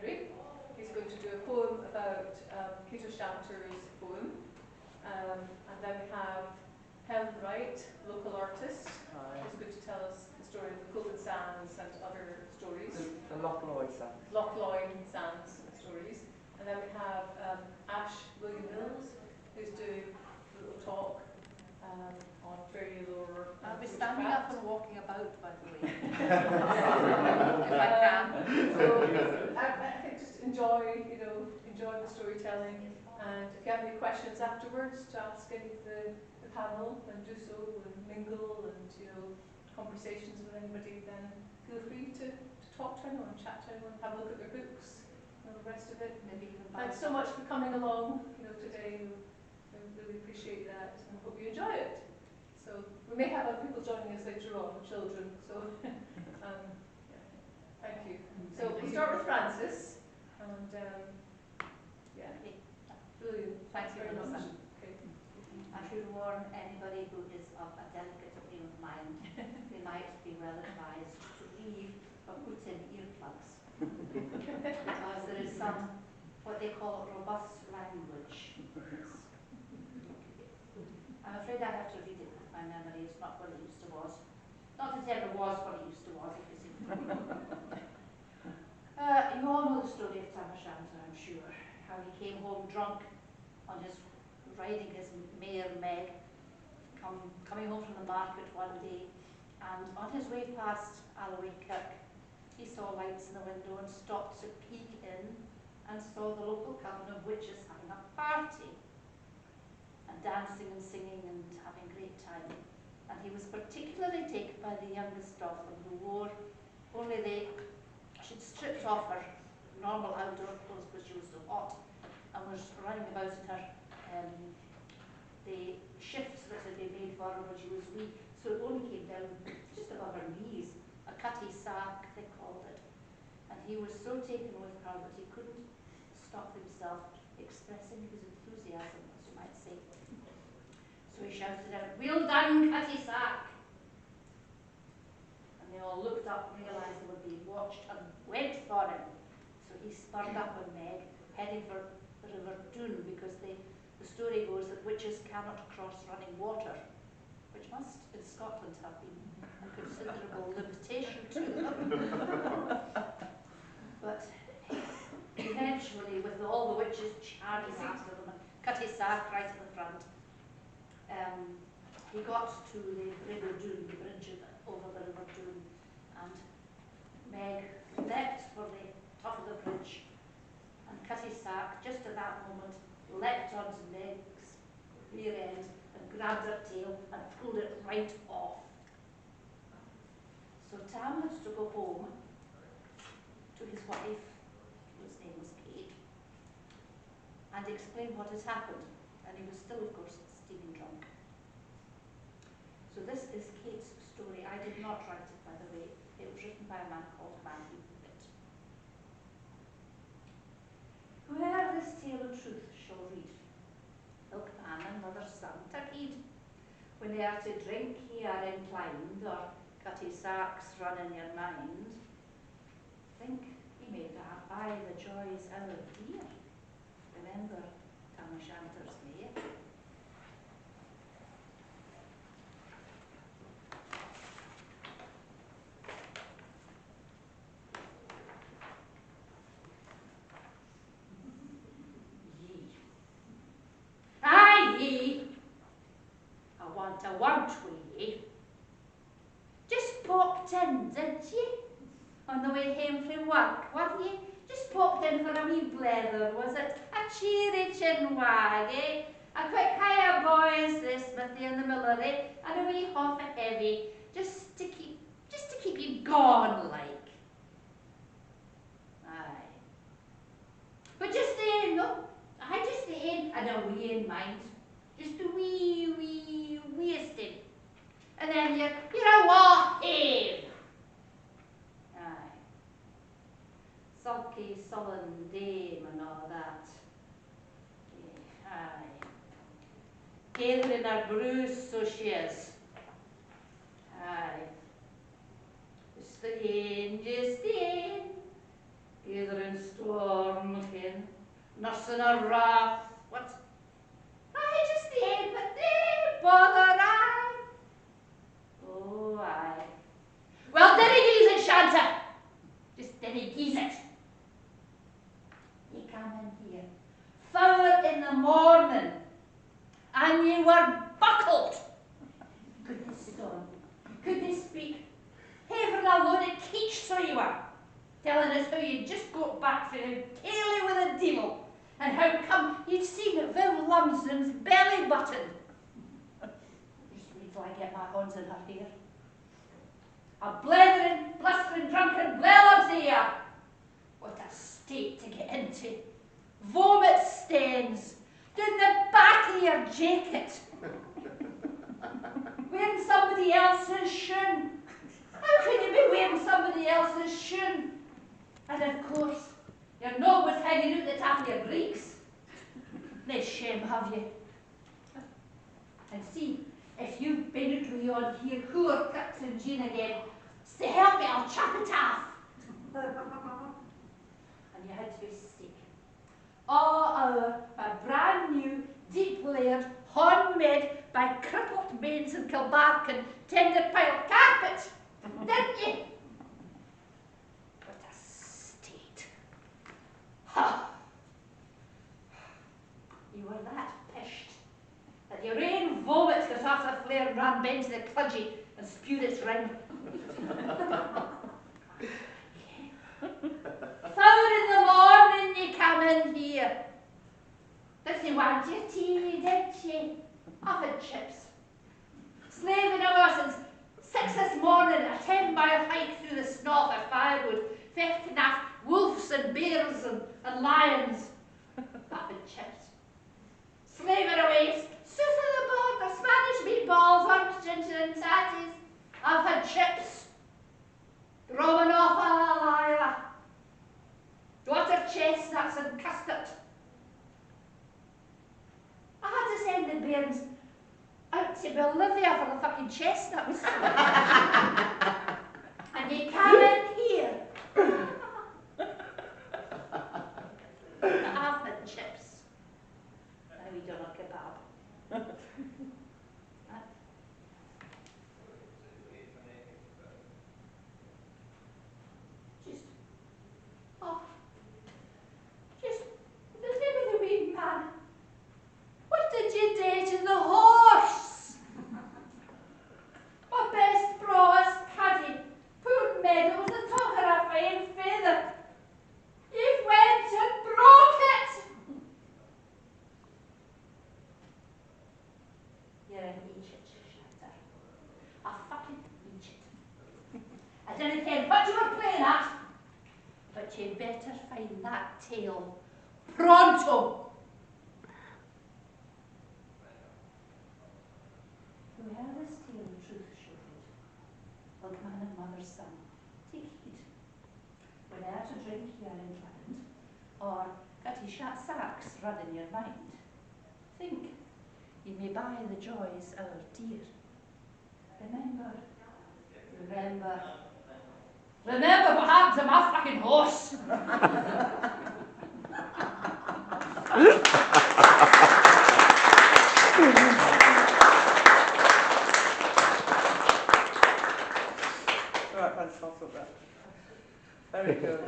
Hendry. He's going to do a poem about Peter Shanter's poem. And then we have Hendry, local artist, who's going to tell us the story of the Coven Sands and other stories. The Lochloy Sands. Lochloy Sands stories. And then we have Ash William Mills, who's doing a little talk on very lore. I'll be standing up and walking about, by the way. If I can. So I think just enjoy the storytelling, and if you have any questions afterwards to ask any of the panel, then do so, and mingle, and conversations with anybody, then feel free to talk to anyone, chat to anyone, have a look at their books, and the rest of it. Maybe even Thanks so much for coming along today. We really appreciate that, and hope you enjoy it. So we may have other people joining us later on, children, so yeah, thank you. So we'll start with Francis, and yeah, brilliant. Thank you very very much. much. Okay. I should warn anybody who is of a delicate frame of mind, they might be well advised to leave or put in earplugs. Because there is some, what they call robust language. I'm afraid I have to read it. My memory is not what it used to was. Not that it ever was what it used to was, if you see. You all know the story of Tam O'Shanter, I'm sure. How he came home drunk on riding his mare Meg, coming home from the market one day, and on his way past Alloway Kirk, he saw lights in the window and stopped to peek in and saw the local coven of witches having a party, and dancing and singing and having a great time. And he was particularly taken by the youngest of them, who wore only she'd stripped off her normal outdoor clothes because she was so hot, and was running about in her the shifts that had been made for her when she was wee, so it only came down just above her knees, a cutty sack they called it. And he was so taken with her that he couldn't stop himself expressing his enthusiasm, as you might say. So he shouted out, "Well done, cutty sack!" And they all looked up and realised they were being watched and went for him. So he spurred up on Meg, heading for the River Doon, because the story goes that witches cannot cross running water, which must in Scotland have been a considerable limitation to them. But eventually, with all the witches charging after them and Cutty Sack right in the front, he got to the River Doon, the bridge over the River Doon, and Meg leapt for the top of the bridge, and Cutty Sack, just at that moment, leapt onto Meg's rear end and grabbed her tail and pulled it right off. So Tam had to go home to his wife, whose name was Kate, and explain what had happened. And he was still, of course, steaming drunk. So this is Kate's story. I did not write it, by the way. It was written by a man called Matthew Pitt. Whoe'er this tale in truth shall read, milkman and mother's son, take heed. When they are to drink ye are inclined, or cutty sacks run in your mind, think ye may buy the joys out of dear. Remember Tam O'Shanter's mare. Ye, I want with ye. Just popped in, didn't ye? On the way home from work, weren't ye? Just popped in for a wee blether, was it? A cheery chin wag, eh? A quick hire boys, the smithy and the millery, and a wee half a heavy, just to keep you gone like. Aye. But just then, no, just then, and a wee in mind. Just a wee wasting. And then you're a walking. Aye. Sulky, sullen dame and all that. Aye. Gathering her bruise, so she is. Aye. Just the gathering storm nursing a wrath. What? I just ain't, but they bother I. Oh, aye. Well, dinna use it, shanter. Just dinna use it. You come in here, 4 in the morning, and you were buckled. Goodness stone, couldn't speak. Having a load of keech so you were, telling us how you just got back from the tailey with the devil, and how come you'd seen Vil Lumsden's belly button. Just wait till I get my hands in her hair. A blethering, blustering, drunken blellocks here. What a state to get into. Vomit stains down the back of your jacket. Wearing somebody else's shoe. How could you be wearing somebody else's shoe? And of course, your knob was hanging out the top of your breeks. No shame, have you? And see, if you've been out with on here, who are Captain Jean again? So help me, I'll chop it off. And you had to be sick. All our a brand new, deep layered, homemade by crippled maids in Kilbarcan tender pile carpet, didn't you? What a state. Ha! You were that pished that your own vomit got off the flare and ran bent to the cludgy and spewed its ring. 4 in the morning you come in here. Did you want your tea, did you? I've had chips. Slaving away since 6 this morning, a 10-mile hike through the snow for firewood, fechting off wolves and bears and lions. I've had chips. Slaving away, soup of the border, Spanish meatballs, orange ginger and tatties. I've had chips. Drumming off a lila. Water chestnuts and custard. I had to send the bairns out to Bolivia for the fucking chestnuts. And you come in here. I've had chips. And we done a kebab. Just the name of the wee man. What did you do to the horse? My best brawest caddy, poor Meg, it was the talk of a fine feather. You went and broke it. You're an Egypt, shanter. A fucking Egypt. I didn't care what you were playing at, but you better find that tail pronto. Whoever this tale of truth showed, like man and mother's son, take heed. When they're to drink you are inclined, or got his shot sacks run in your mind, think you may buy the joys our dear. Remember what happened to my fucking horse. Right, let's stop at that. Very good.